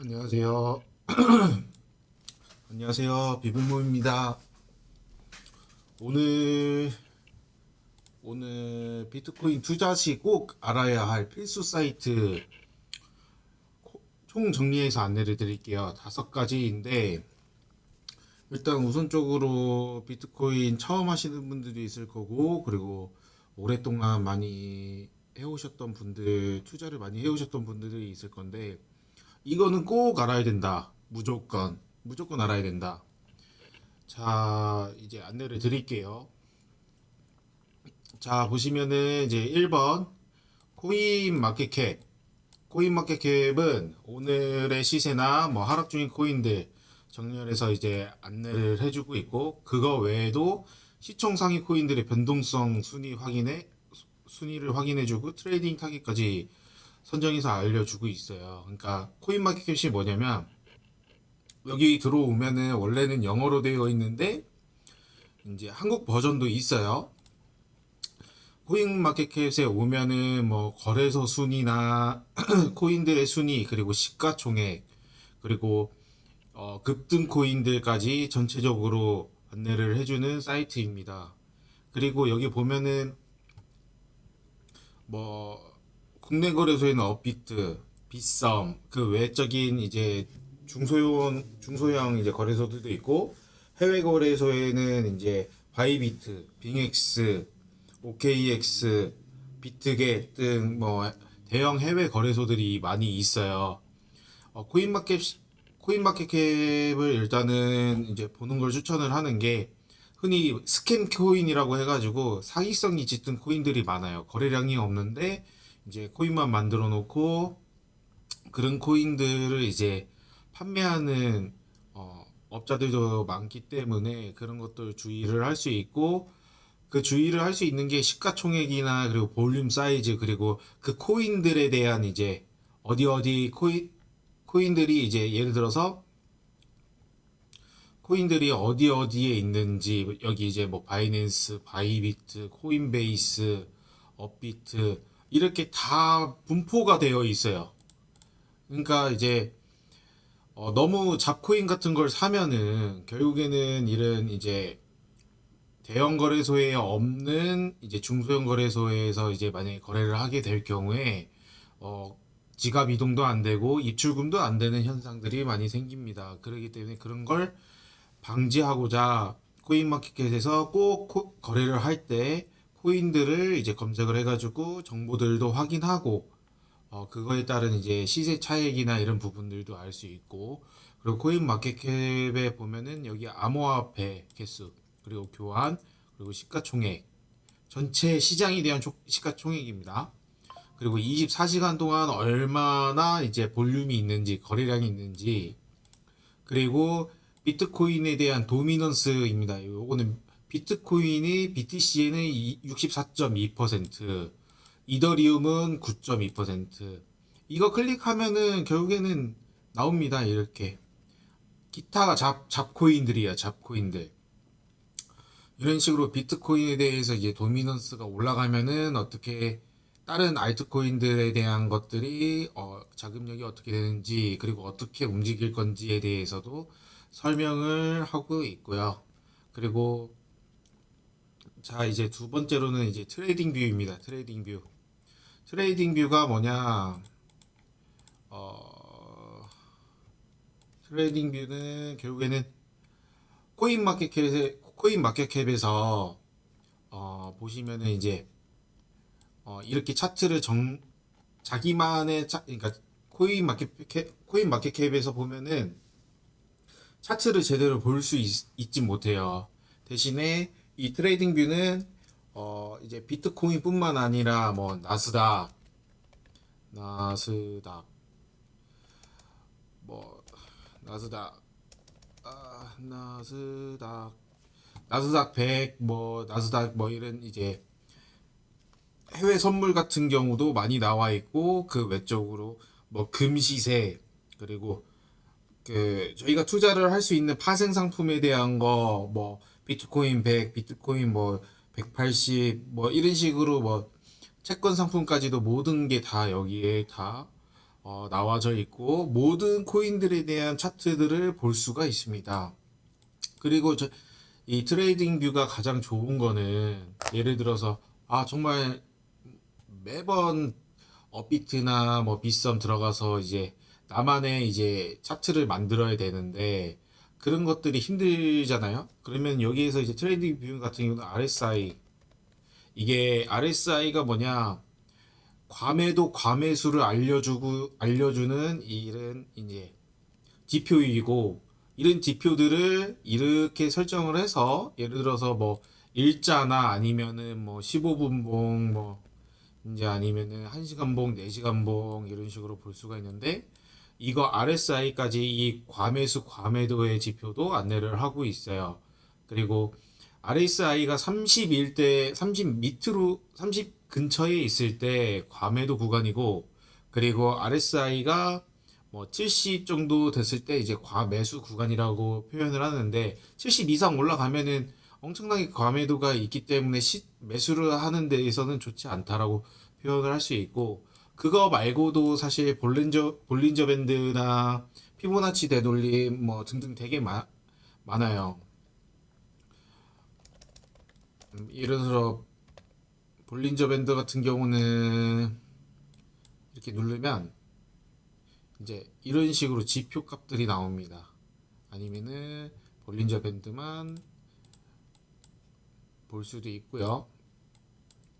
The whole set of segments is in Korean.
안녕하세요. 안녕하세요. 비빔모입니다. 오늘 비트코인 투자 시 꼭 알아야 할 필수 사이트 총 정리해서 안내를 드릴게요. 5가지인데 일단 우선적으로 비트코인 처음 하시는 분들도 있을 거고, 그리고 오랫동안 많이 해오셨던 분들, 투자를 많이 해오셨던 분들이 있을 건데, 이거는 꼭 알아야 된다. 무조건 알아야 된다. 자, 이제 안내를 드릴게요. 자, 보시면은 이제 1번 코인 마켓캡. 코인 마켓캡은 오늘의 시세나 뭐 하락 중인 코인들 정렬해서 이제 안내를 해주고 있고, 그거 외에도 시총 상위 코인들의 변동성 순위를 확인해주고 트레이딩 타깃까지 선정해서 알려주고 있어요. 그러니까 코인 마켓캡이 뭐냐면, 여기 들어오면은 원래는 영어로 되어 있는데 이제 한국 버전도 있어요. 코인 마켓캡에 오면은 뭐 거래소 순위나 코인들의 순위, 그리고 시가총액, 그리고 급등 코인들까지 전체적으로 안내를 해주는 사이트입니다. 그리고 여기 보면은 뭐 국내 거래소에는 업비트, 빗썸, 그 외적인 이제 중소형 이제 거래소들도 있고, 해외 거래소에는 이제 바이비트, 빙엑스, OKX, 비트겟 등 뭐 대형 해외 거래소들이 많이 있어요. 코인마켓캡을 일단은 이제 보는 걸 추천을 하는 게, 흔히 스캠 코인이라고 해가지고 사기성이 짙은 코인들이 많아요. 거래량이 없는데 이제 코인만 만들어 놓고 그런 코인들을 이제 판매하는 업자들도 많기 때문에 그런 것들 주의를 할 수 있고, 그 주의를 할 수 있는 게 시가총액이나 그리고 볼륨 사이즈, 그리고 그 코인들에 대한 이제 어디 코인들이 이제 예를 들어서 코인들이 어디에 있는지, 여기 이제 뭐 바이낸스, 바이비트, 코인베이스, 업비트 이렇게 다 분포가 되어 있어요. 그러니까 이제 너무 잡코인 같은 걸 사면은 결국에는 이런 이제 대형 거래소에 없는 이제 중소형 거래소에서 이제 만약에 거래를 하게 될 경우에 어, 지갑 이동도 안 되고 입출금도 안 되는 현상들이 많이 생깁니다. 그렇기 때문에 그런 걸 방지하고자 코인마켓에서 꼭 거래를 할 때 코인들을 이제 검색을 해가지고 정보들도 확인하고, 그거에 따른 이제 시세 차익이나 이런 부분들도 알 수 있고, 그리고 코인 마켓캡에 보면은 여기 암호화폐 개수, 그리고 교환, 그리고 시가총액, 전체 시장에 대한 시가총액입니다. 그리고 24시간 동안 얼마나 이제 볼륨이 있는지, 거래량이 있는지, 그리고 비트코인에 대한 도미넌스입니다. 요거는 비트코인이 BTC에는 64.2%, 이더리움은 9.2%. 이거 클릭하면은 결국에는 나옵니다. 이렇게. 기타가 잡코인들이야, 잡코인들. 이런 식으로 비트코인에 대해서 이제 도미넌스가 올라가면은 어떻게 다른 알트코인들에 대한 것들이 자금력이 어떻게 되는지, 그리고 어떻게 움직일 건지에 대해서도 설명을 하고 있고요. 그리고 자, 이제 두 번째로는 이제 트레이딩 뷰입니다. 트레이딩 뷰. 트레이딩 뷰가 뭐냐? 어, 트레이딩 뷰는 결국에는 코인 마켓캡에서 보시면은 이제 이렇게 차트를 자기만의 그러니까 코인 마켓캡에서 보면은 차트를 제대로 볼 수 있지 못해요. 대신에 이 트레이딩 뷰는 이제 비트코인뿐만 아니라 뭐 나스닥 뭐 나스닥 나스닥 나스닥 100, 뭐 나스닥 뭐 이런 이제 해외 선물 같은 경우도 많이 나와 있고, 그 외적으로 뭐 금시세, 그리고 그 저희가 투자를 할 수 있는 파생 상품에 대한 거, 뭐 비트코인 100, 비트코인 뭐 180, 뭐 이런 식으로 뭐 채권 상품까지도 모든 게 다 여기에 다 나와져 있고 모든 코인들에 대한 차트들을 볼 수가 있습니다. 그리고 이 트레이딩 뷰가 가장 좋은 거는 예를 들어서 정말 매번 업비트나 뭐 빗썸 들어가서 이제 나만의 이제 차트를 만들어야 되는데 그런 것들이 힘들잖아요. 그러면 여기에서 이제 트레이딩 뷰 같은 경우는 RSI, 이게 RSI가 뭐냐, 과매도 과매수를 알려주는 이런 이제 지표이고, 이런 지표들을 이렇게 설정을 해서 예를 들어서 뭐 일자나 아니면은 뭐 15분봉 뭐 이제 아니면은 1시간봉, 4시간봉 이런 식으로 볼 수가 있는데, 이거 RSI까지 이 과매수 과매도의 지표도 안내를 하고 있어요. 그리고 RSI가 31대 30 밑으로 30 근처에 있을 때 과매도 구간이고, 그리고 RSI가 뭐 70 정도 됐을 때 이제 과매수 구간이라고 표현을 하는데, 70 이상 올라가면은 엄청나게 과매도가 있기 때문에 매수를 하는 데에서는 좋지 않다라고 표현을 할 수 있고, 그거 말고도 사실 볼린저 밴드나 피보나치 되돌림 뭐 등등 되게 많아요. 예를 들어 볼린저 밴드 같은 경우는 이렇게 누르면 이제 이런 식으로 지표 값들이 나옵니다. 아니면은 볼린저 밴드만 볼 수도 있고요.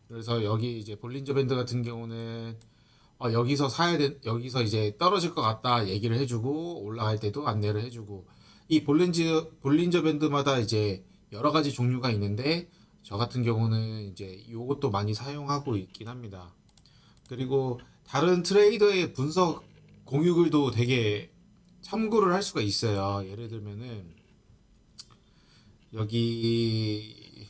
그래서 여기 이제 볼린저 밴드 같은 경우는 여기서 이제 떨어질 것 같다 얘기를 해주고, 올라갈 때도 안내를 해주고, 이 볼린저 밴드마다 이제 여러 가지 종류가 있는데, 저 같은 경우는 이제 요것도 많이 사용하고 있긴 합니다. 그리고 다른 트레이더의 분석 공유글도 되게 참고를 할 수가 있어요. 예를 들면은 여기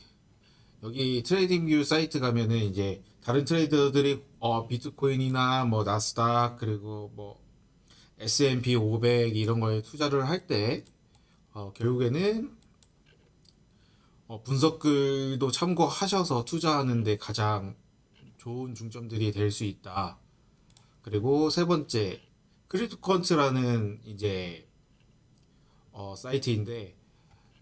트레이딩뷰 사이트 가면은 이제 다른 트레이더들이 비트코인이나 뭐 나스닥 그리고 뭐 S&P 500 이런 거에 투자를 할 때 결국에는 분석글도 참고하셔서 투자하는데 가장 좋은 중점들이 될 수 있다. 그리고 세 번째, 크립토컨트라는 이제 사이트인데,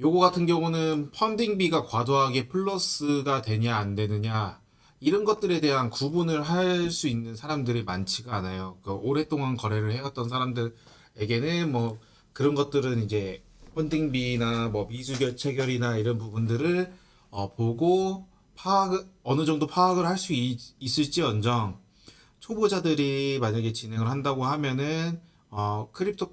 요거 같은 경우는 펀딩비가 과도하게 플러스가 되냐 안 되느냐 이런 것들에 대한 구분을 할 수 있는 사람들이 많지가 않아요. 오랫동안 거래를 해왔던 사람들에게는 뭐 그런 것들은 이제 펀딩비나 뭐 미수결 체결이나 이런 부분들을 보고 어느 정도 파악을 할 수 있을지언정, 초보자들이 만약에 진행을 한다고 하면은 크립토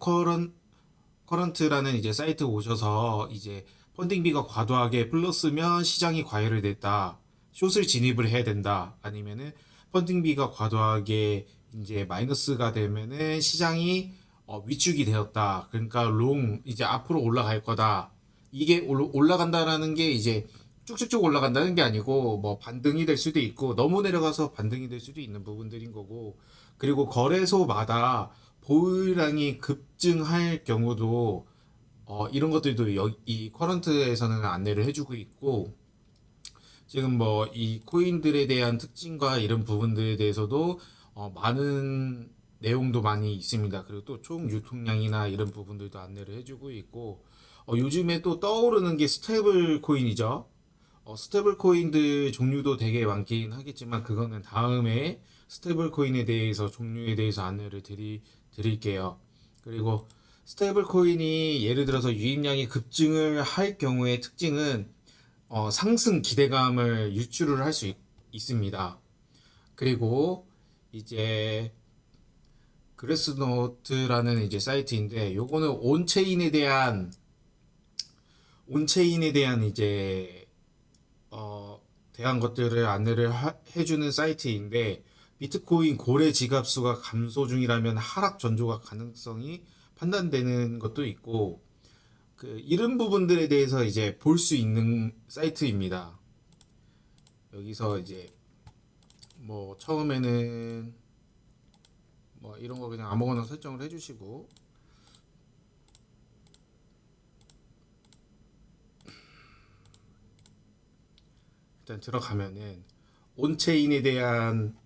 커런트라는 이제 사이트 오셔서 이제 펀딩비가 과도하게 플러스면 시장이 과열을 냈다, 숏을 진입을 해야 된다, 아니면은 펀딩비가 과도하게 이제 마이너스가 되면은 시장이 위축이 되었다, 그러니까 롱 이제 앞으로 올라갈 거다. 이게 올라간다라는 게 이제 쭉쭉쭉 올라간다는 게 아니고 뭐 반등이 될 수도 있고 너무 내려가서 반등이 될 수도 있는 부분들인 거고, 그리고 거래소마다 보유량이 급증할 경우도 이런 것들도 이 커런트에서는 안내를 해주고 있고, 지금 뭐 이 코인들에 대한 특징과 이런 부분들에 대해서도 많은 내용도 많이 있습니다. 그리고 또 총 유통량이나 이런 부분들도 안내를 해주고 있고, 요즘에 또 떠오르는 게 스테이블 코인이죠. 스테이블 코인들 종류도 되게 많긴 하겠지만 그거는 다음에 스테이블 코인에 대해서 종류에 대해서 안내를 드릴게요. 그리고 스테이블 코인이 예를 들어서 유입량이 급증을 할 경우의 특징은 상승 기대감을 유출을 할 수 있습니다. 그리고 이제 그래스노트라는 이제 사이트인데, 요거는 온체인에 대한 이제 대한 것들을 안내를 해주는 사이트인데, 비트코인 고래 지갑수가 감소 중이라면 하락 전조가 가능성이 판단되는 것도 있고, 이런 부분들에 대해서 이제 볼 수 있는 사이트입니다. 여기서 이제 뭐 처음에는 뭐 이런 거 그냥 아무거나 설정을 해주시고, 일단 들어가면은 온체인에 대한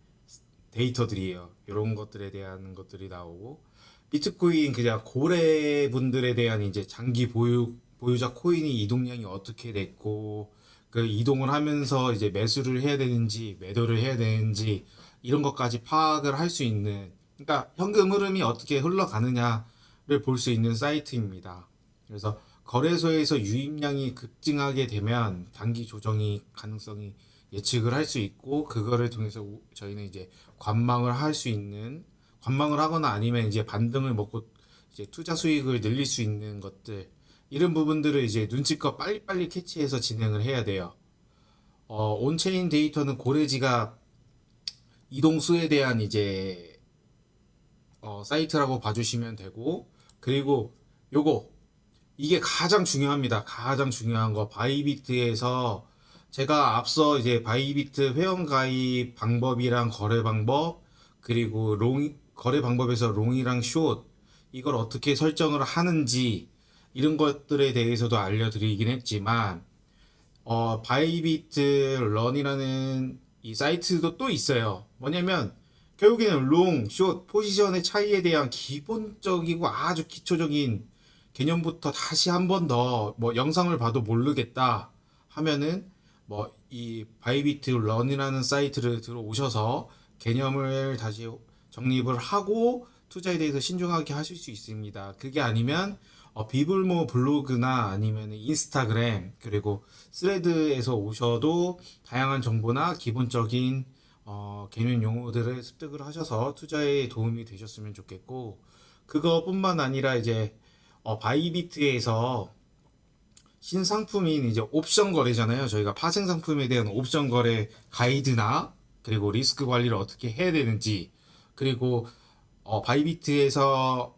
데이터들이에요. 이런 것들에 대한 것들이 나오고, 비트코인 그냥 고래 분들에 대한 이제 장기 보유자 코인이 이동량이 어떻게 됐고, 그 이동을 하면서 이제 매수를 해야 되는지 매도를 해야 되는지 이런 것까지 파악을 할 수 있는, 그러니까 현금 흐름이 어떻게 흘러가느냐를 볼 수 있는 사이트입니다. 그래서 거래소에서 유입량이 급증하게 되면 단기 조정이 가능성이 예측을 할 수 있고, 그거를 통해서 저희는 이제 관망을 할 수 있는, 관망을 하거나 아니면 이제 반등을 먹고 이제 투자 수익을 늘릴 수 있는 것들, 이런 부분들을 이제 눈치껏 빨리빨리 캐치해서 진행을 해야 돼요. 온체인 데이터는 고래지가 이동수에 대한 이제 사이트라고 봐주시면 되고, 그리고 요거 이게 가장 중요합니다. 가장 중요한 거, 바이비트에서 제가 앞서 이제 바이비트 회원 가입 방법이랑 거래 방법, 그리고 거래 방법에서 롱이랑 숏, 이걸 어떻게 설정을 하는지 이런 것들에 대해서도 알려드리긴 했지만, 바이비트 런이라는 이 사이트도 또 있어요. 뭐냐면 결국에는 롱, 숏, 포지션의 차이에 대한 기본적이고 아주 기초적인 개념부터 다시 한 번 더, 뭐 영상을 봐도 모르겠다 하면은 뭐 이 바이비트 런이라는 사이트를 들어오셔서 개념을 다시 정립을 하고 투자에 대해서 신중하게 하실 수 있습니다. 그게 아니면 비블모 블로그나 아니면 인스타그램, 그리고 스레드에서 오셔도 다양한 정보나 기본적인 개념 용어들을 습득을 하셔서 투자에 도움이 되셨으면 좋겠고, 그거뿐만 아니라 이제 바이비트에서 신상품인 이제 옵션 거래잖아요. 저희가 파생 상품에 대한 옵션 거래 가이드나, 그리고 리스크 관리를 어떻게 해야 되는지, 그리고 바이비트에서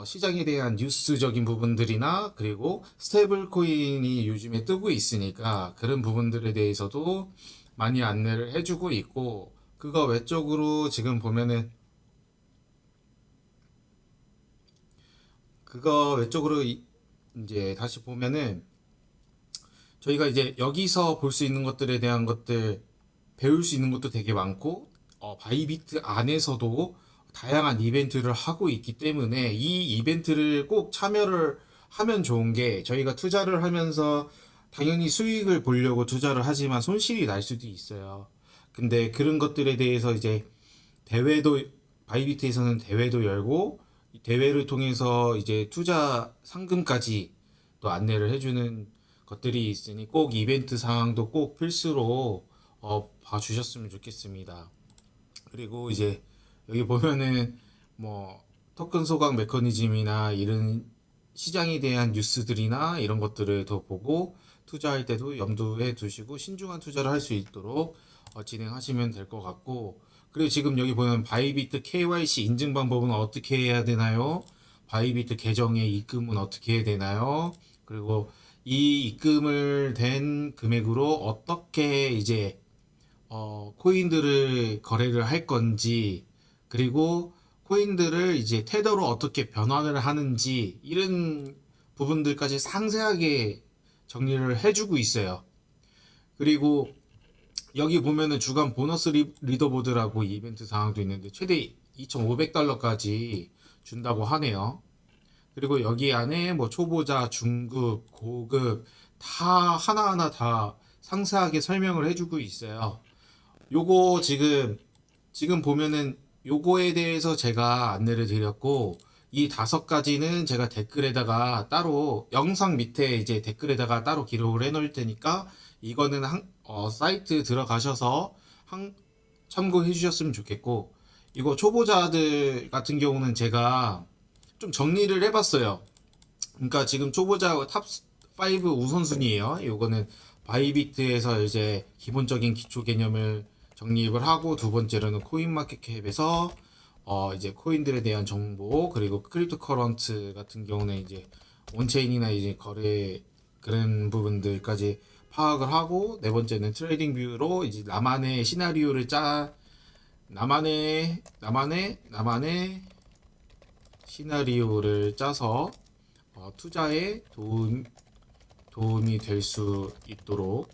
시장에 대한 뉴스적인 부분들이나, 그리고 스테이블 코인이 요즘에 뜨고 있으니까 그런 부분들에 대해서도 많이 안내를 해주고 있고, 그거 외적으로 지금 보면은, 그거 외적으로 이제 다시 보면은 저희가 이제 여기서 볼 수 있는 것들에 대한 것들, 배울 수 있는 것도 되게 많고, 바이비트 안에서도 다양한 이벤트를 하고 있기 때문에 이 이벤트를 꼭 참여를 하면 좋은 게, 저희가 투자를 하면서 당연히 수익을 보려고 투자를 하지만 손실이 날 수도 있어요. 근데 그런 것들에 대해서 이제 대회도, 바이비트에서는 대회도 열고, 이 대회를 통해서 이제 투자 상금까지 또 안내를 해주는 것들이 있으니 꼭 이벤트 상황도 꼭 필수로 봐주셨으면 좋겠습니다. 그리고 이제 여기 보면은 뭐 토큰 소각 메커니즘이나 이런 시장에 대한 뉴스들이나 이런 것들을 더 보고 투자할 때도 염두에 두시고 신중한 투자를 할 수 있도록 진행하시면 될 것 같고, 그리고 지금 여기 보면 바이비트 KYC 인증 방법은 어떻게 해야 되나요? 바이비트 계정의 입금은 어떻게 해야 되나요? 그리고 이 입금을 된 금액으로 어떻게 이제 코인들을 거래를 할 건지, 그리고 코인들을 이제 테더로 어떻게 변환을 하는지, 이런 부분들까지 상세하게 정리를 해주고 있어요. 그리고 여기 보면은 주간 보너스 리더보드라고 이벤트 사항도 있는데 최대 2,500달러까지 준다고 하네요. 그리고 여기 안에 뭐 초보자, 중급, 고급 다 하나하나 다 상세하게 설명을 해주고 있어요. 요거 지금 보면은 요거에 대해서 제가 안내를 드렸고, 이 5가지는 제가 댓글에다가 따로 영상 밑에 이제 댓글에다가 따로 기록을 해 놓을 테니까 이거는 사이트 들어가셔서 참고해 주셨으면 좋겠고, 이거 초보자들 같은 경우는 제가 좀 정리를 해봤어요. 그러니까 지금 초보자 탑 5 우선순위예요. 요거는 바이비트에서 이제 기본적인 기초 개념을 정립을 하고, 두 번째로는 코인마켓캡에서 이제 코인들에 대한 정보, 그리고 크립토 커런트 같은 경우는 이제 온체인이나 이제 거래 그런 부분들까지 파악을 하고, 네 번째는 트레이딩 뷰로 이제 나만의 시나리오를 나만의 시나리오를 짜서 투자에 도움이 될 수 있도록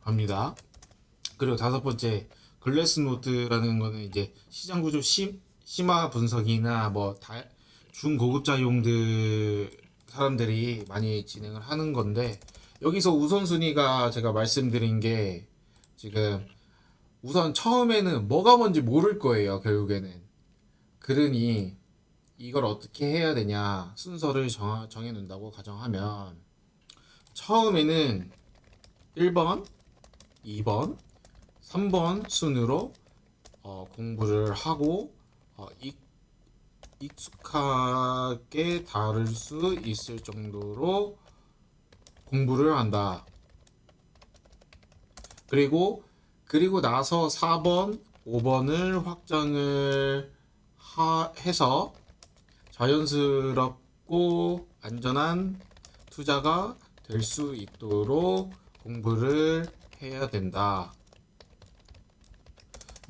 합니다. 그리고 5번째, 글래스노드라는 거는 이제 시장 구조 심화 분석이나 뭐 중고급자용들 사람들이 많이 진행을 하는 건데, 여기서 우선순위가 제가 말씀드린 게 지금 우선 처음에는 뭐가 뭔지 모를 거예요, 결국에는. 그러니 이걸 어떻게 해야 되냐 순서를 정해 놓는다고 가정하면, 처음에는 1번, 2번, 3번 순으로 공부를 하고 익숙하게 다룰 수 있을 정도로 공부를 한다. 그리고 나서 4번, 5번을 확장을 해서 자연스럽고 안전한 투자가 될 수 있도록 공부를 해야 된다.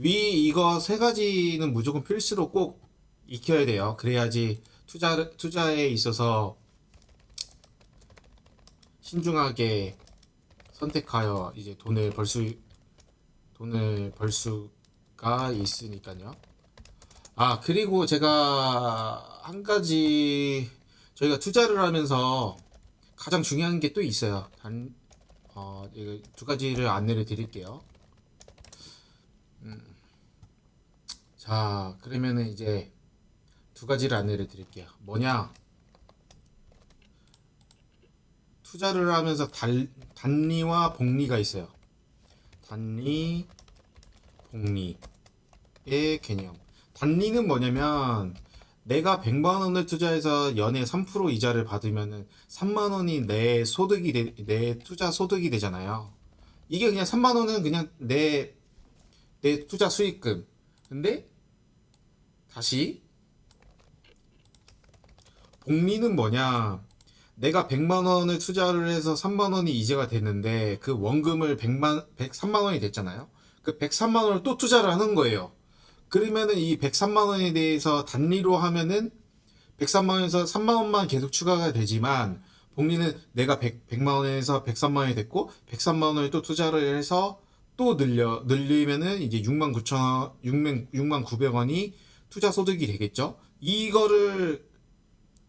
이거 세 가지는 무조건 필수로 꼭 익혀야 돼요. 그래야지 투자에 있어서 신중하게 선택하여 이제 돈을 벌 수가 있으니까요. 그리고 제가 한 가지, 저희가 투자를 하면서 가장 중요한 게 또 있어요. 이거 두 가지를 안내를 드릴게요. 자, 그러면은 이제 두 가지를 안내를 드릴게요. 뭐냐? 투자를 하면서 단리와 복리가 있어요. 단리, 복리의 개념. 단리는 뭐냐면, 내가 100만 원을 투자해서 연에 3% 이자를 받으면은 3만 원이 내 투자 소득이 되잖아요. 이게 그냥 3만 원은 그냥 내 투자 수익금. 근데 다시 복리는 뭐냐? 내가 100만 원을 투자를 해서 3만 원이 이자가 됐는데 그 원금을 103만 원이 됐잖아요. 그 103만 원을 또 투자를 하는 거예요. 그러면은 이 103만 원에 대해서 단리로 하면은 103만 원에서 3만 원만 계속 추가가 되지만, 복리는 내가 100만 원에서 103만 원이 됐고 103만 원을 또 투자를 해서 또 늘리면은 이제 6만 9천 원, 6만 900 원이 투자 소득이 되겠죠. 이거를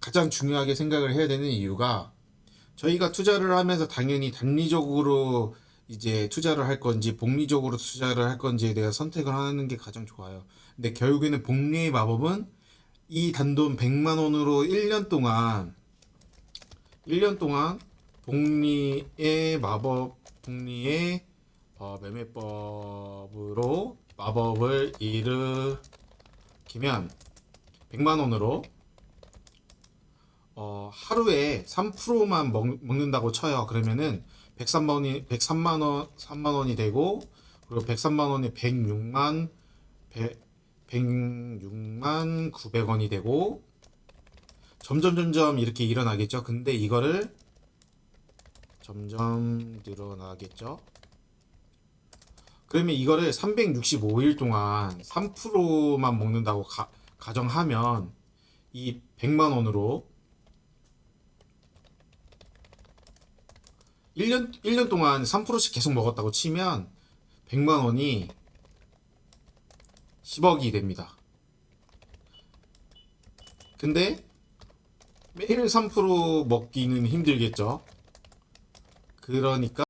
가장 중요하게 생각을 해야 되는 이유가, 저희가 투자를 하면서 당연히 단리적으로 이제 투자를 할 건지 복리적으로 투자를 할 건지에 대해 선택을 하는 게 가장 좋아요. 근데 결국에는 복리의 마법은 이 단돈 100만 원으로 1년 동안 복리의 매매법으로 마법을 일으키면 100만 원으로 하루에 3%만 먹는다고 쳐요. 그러면은 3만 원이 되고, 그리고 103만 원이 106만 900원이 되고, 점점 이렇게 일어나겠죠. 근데 이거를 점점 늘어나겠죠. 그러면 이거를 365일 동안 3%만 먹는다고 가정하면, 이 100만 원으로 1년 동안 3%씩 계속 먹었다고 치면 100만 원이 10억이 됩니다. 근데 매일 3% 먹기는 힘들겠죠. 그러니까